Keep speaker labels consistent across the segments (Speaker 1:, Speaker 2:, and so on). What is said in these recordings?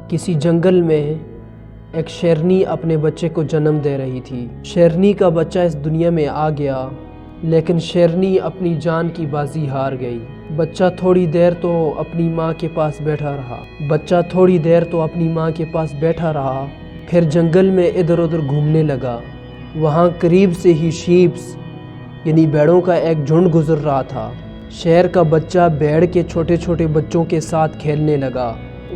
Speaker 1: کسی جنگل میں ایک شیرنی اپنے بچے کو جنم دے رہی تھی۔ شیرنی کا بچہ اس دنیا میں آ گیا، لیکن شیرنی اپنی جان کی بازی ہار گئی۔ بچہ تھوڑی دیر تو اپنی ماں کے پاس بیٹھا رہا، پھر جنگل میں ادھر ادھر گھومنے لگا۔ وہاں قریب سے ہی شیپس یعنی بھیڑوں کا ایک جھنڈ گزر رہا تھا۔ شیر کا بچہ بھیڑ کے چھوٹے چھوٹے بچوں کے ساتھ کھیلنے لگا۔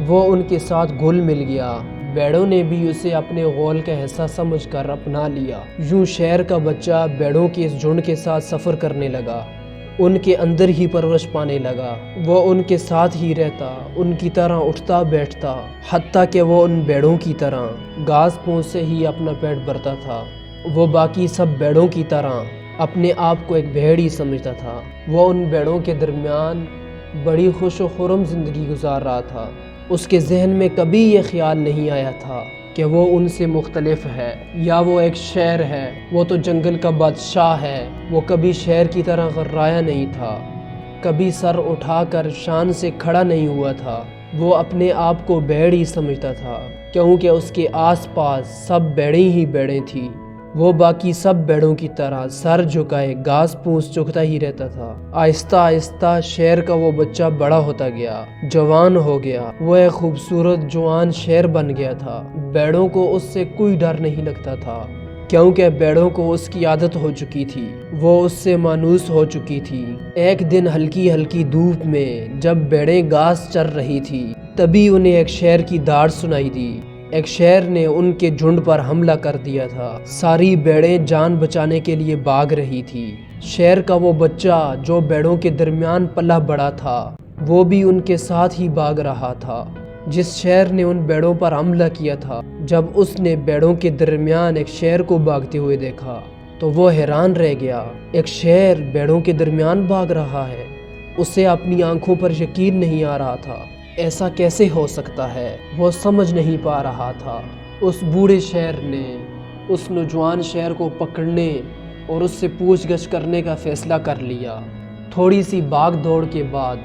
Speaker 1: وہ ان کے ساتھ گھل مل گیا۔ بھیڑوں نے بھی اسے اپنے غول کا حصہ سمجھ کر اپنا لیا۔ یوں شیر کا بچہ بھیڑوں کے اس جھنڈ کے ساتھ سفر کرنے لگا، ان کے اندر ہی پرورش پانے لگا۔ وہ ان کے ساتھ ہی رہتا، ان کی طرح اٹھتا بیٹھتا، حتیٰ کہ وہ ان بھیڑوں کی طرح گھاس پھوس سے ہی اپنا پیٹ بھرتا تھا۔ وہ باقی سب بھیڑوں کی طرح اپنے آپ کو ایک بھیڑ ہی سمجھتا تھا۔ وہ ان بھیڑوں کے درمیان بڑی خوش و خرم زندگی گزار رہا تھا۔ اس کے ذہن میں کبھی یہ خیال نہیں آیا تھا کہ وہ ان سے مختلف ہے یا وہ ایک شیر ہے۔ وہ تو جنگل کا بادشاہ ہے۔ وہ کبھی شیر کی طرح غرایا نہیں تھا، کبھی سر اٹھا کر شان سے کھڑا نہیں ہوا تھا۔ وہ اپنے آپ کو بھیڑ ہی سمجھتا تھا، کیونکہ اس کے آس پاس سب بھیڑیں ہی بھیڑیں تھیں۔ وہ باقی سب بھیڑوں کی طرح سر جھکائے گھاس پھوس چگتا ہی رہتا تھا۔ آہستہ آہستہ شیر کا وہ بچہ بڑا ہوتا گیا، جوان ہو گیا۔ وہ ایک خوبصورت جوان شیر بن گیا تھا۔ بھیڑوں کو اس سے کوئی ڈر نہیں لگتا تھا، کیونکہ بھیڑوں کو اس کی عادت ہو چکی تھی، وہ اس سے مانوس ہو چکی تھی۔ ایک دن ہلکی ہلکی دھوپ میں جب بھیڑیں گھاس چر رہی تھی، تبھی انہیں ایک شیر کی داڑ سنائی دی۔ ایک شیر نے ان کے جھنڈ پر حملہ کر دیا تھا۔ ساری بھیڑیں جان بچانے کے لیے بھاگ رہی تھی۔ شیر کا وہ بچہ جو بھیڑوں کے درمیان پلا بڑا تھا، وہ بھی ان کے ساتھ ہی بھاگ رہا تھا۔ جس شیر نے ان بھیڑوں پر حملہ کیا تھا، جب اس نے بھیڑوں کے درمیان ایک شیر کو بھاگتے ہوئے دیکھا تو وہ حیران رہ گیا۔ ایک شیر بھیڑوں کے درمیان بھاگ رہا ہے، اسے اپنی آنکھوں پر یقین نہیں آ رہا تھا۔ ایسا کیسے ہو سکتا ہے؟ وہ سمجھ نہیں پا رہا تھا۔ اس بوڑھے شیر نے اس نوجوان شیر کو پکڑنے اور اس سے پوچھ گچھ کرنے کا فیصلہ کر لیا۔ تھوڑی سی بھاگ دوڑ کے بعد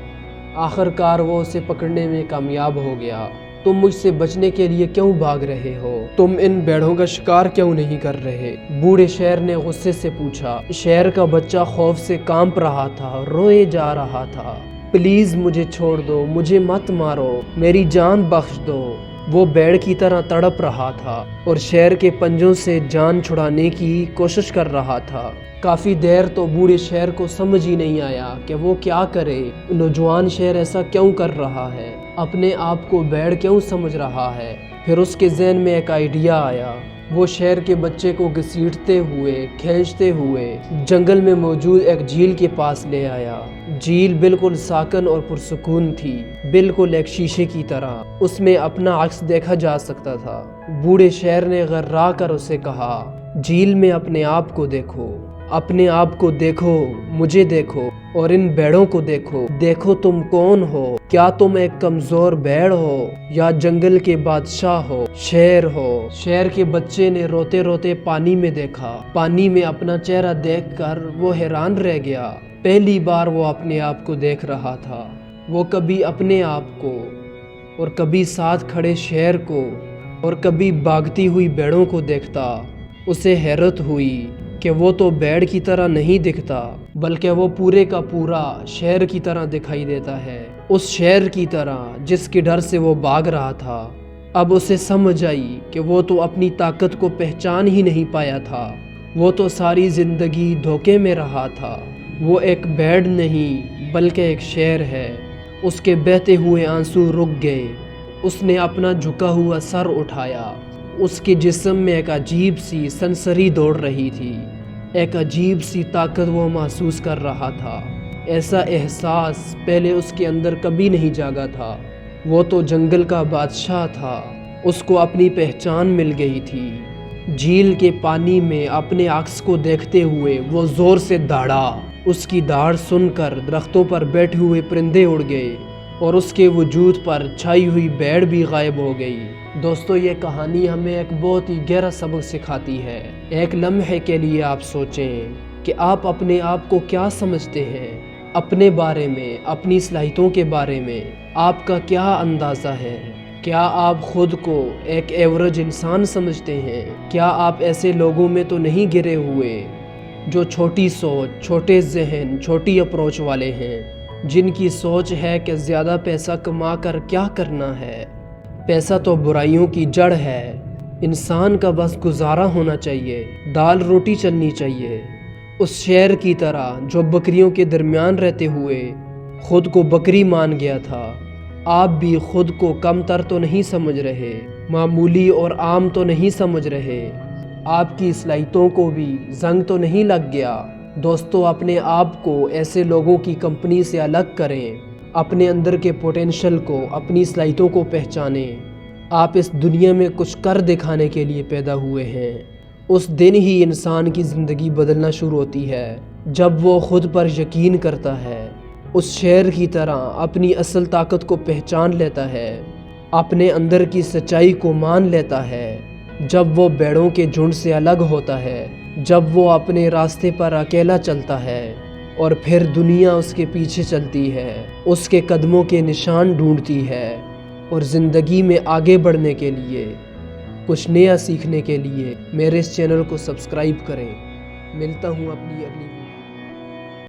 Speaker 1: آخر کار وہ اسے پکڑنے میں کامیاب ہو گیا۔ تم مجھ سے بچنے کے لیے کیوں بھاگ رہے ہو؟ تم ان بھیڑوں کا شکار کیوں نہیں کر رہے؟ بوڑھے شیر نے غصے سے پوچھا۔ شیر کا بچہ خوف سے کانپ رہا تھا، روئے جا رہا تھا۔ پلیز مجھے چھوڑ دو، مجھے مت مارو، میری جان بخش دو۔ وہ بھیڑ کی طرح تڑپ رہا تھا اور شیر کے پنجوں سے جان چھڑانے کی کوشش کر رہا تھا۔ کافی دیر تو بوڑھے شیر کو سمجھ ہی نہیں آیا کہ وہ کیا کرے۔ نوجوان شیر ایسا کیوں کر رہا ہے؟ اپنے آپ کو بھیڑ کیوں سمجھ رہا ہے؟ پھر اس کے ذہن میں ایک آئیڈیا آیا۔ وہ شیر کے بچے کو گھسیٹتے ہوئے کھینچتے ہوئے جنگل میں موجود ایک جھیل کے پاس لے آیا۔ جھیل بالکل ساکن اور پرسکون تھی، بالکل ایک شیشے کی طرح۔ اس میں اپنا عکس دیکھا جا سکتا تھا۔ بوڑھے شیر نے غرا کر اسے کہا، جھیل میں اپنے آپ کو دیکھو، اپنے آپ کو دیکھو، مجھے دیکھو اور ان بھیڑوں کو دیکھو۔ دیکھو تم کون ہو؟ کیا تم ایک کمزور بھیڑ ہو یا جنگل کے بادشاہ ہو، شیر ہو؟ شیر کے بچے نے روتے روتے پانی میں دیکھا۔ پانی میں اپنا چہرہ دیکھ کر وہ حیران رہ گیا۔ پہلی بار وہ اپنے آپ کو دیکھ رہا تھا۔ وہ کبھی اپنے آپ کو اور کبھی ساتھ کھڑے شیر کو اور کبھی بھاگتی ہوئی بھیڑوں کو دیکھتا۔ اسے حیرت ہوئی کہ وہ تو بھیڑ کی طرح نہیں دکھتا، بلکہ وہ پورے کا پورا شیر کی طرح دکھائی دیتا ہے، اس شیر کی طرح جس کے ڈر سے وہ بھاگ رہا تھا۔ اب اسے سمجھ آئی کہ وہ تو اپنی طاقت کو پہچان ہی نہیں پایا تھا، وہ تو ساری زندگی دھوکے میں رہا تھا۔ وہ ایک بھیڑ نہیں بلکہ ایک شیر ہے۔ اس کے بہتے ہوئے آنسو رک گئے۔ اس نے اپنا جھکا ہوا سر اٹھایا۔ اس کے جسم میں ایک عجیب سی سنسری دوڑ رہی تھی، ایک عجیب سی طاقت وہ محسوس کر رہا تھا۔ ایسا احساس پہلے اس کے اندر کبھی نہیں جاگا تھا۔ وہ تو جنگل کا بادشاہ تھا، اس کو اپنی پہچان مل گئی تھی۔ جھیل کے پانی میں اپنے عکس کو دیکھتے ہوئے وہ زور سے داڑا۔ اس کی داڑ سن کر درختوں پر بیٹھے ہوئے پرندے اڑ گئے اور اس کے وجود پر چھائی ہوئی بھیڑ بھی غائب ہو گئی۔ دوستو، یہ کہانی ہمیں ایک بہت ہی گہرا سبق سکھاتی ہے۔ ایک لمحے کے لیے آپ سوچیں کہ آپ اپنے آپ کو کیا سمجھتے ہیں، اپنے بارے میں، اپنی صلاحیتوں کے بارے میں آپ کا کیا اندازہ ہے؟ کیا آپ خود کو ایک ایوریج انسان سمجھتے ہیں؟ کیا آپ ایسے لوگوں میں تو نہیں گرے ہوئے جو چھوٹی سوچ، چھوٹے ذہن، چھوٹی اپروچ والے ہیں، جن کی سوچ ہے کہ زیادہ پیسہ کما کر کیا کرنا ہے؟ پیسہ تو برائیوں کی جڑ ہے۔ انسان کا بس گزارا ہونا چاہیے، دال روٹی چلنی چاہیے۔ اس شیر کی طرح جو بکریوں کے درمیان رہتے ہوئے خود کو بکری مان گیا تھا۔ آپ بھی خود کو کم تر تو نہیں سمجھ رہے، معمولی اور عام تو نہیں سمجھ رہے، آپ کی صلاحیتوں کو بھی زنگ تو نہیں لگ گیا؟ دوستو، اپنے آپ کو ایسے لوگوں کی کمپنی سے الگ کریں، اپنے اندر کے پوٹینشل کو، اپنی صلاحیتوں کو پہچانیں۔ آپ اس دنیا میں کچھ کر دکھانے کے لیے پیدا ہوئے ہیں۔ اس دن ہی انسان کی زندگی بدلنا شروع ہوتی ہے جب وہ خود پر یقین کرتا ہے، اس شیر کی طرح اپنی اصل طاقت کو پہچان لیتا ہے، اپنے اندر کی سچائی کو مان لیتا ہے۔ جب وہ بھیڑوں کے جھنڈ سے الگ ہوتا ہے، جب وہ اپنے راستے پر اکیلا چلتا ہے اور پھر دنیا اس کے پیچھے چلتی ہے، اس کے قدموں کے نشان ڈھونڈتی ہے، اور زندگی میں آگے بڑھنے کے لیے، کچھ نیا سیکھنے کے لیے میرے اس چینل کو سبسکرائب کریں۔ ملتا ہوں اپنی اگلی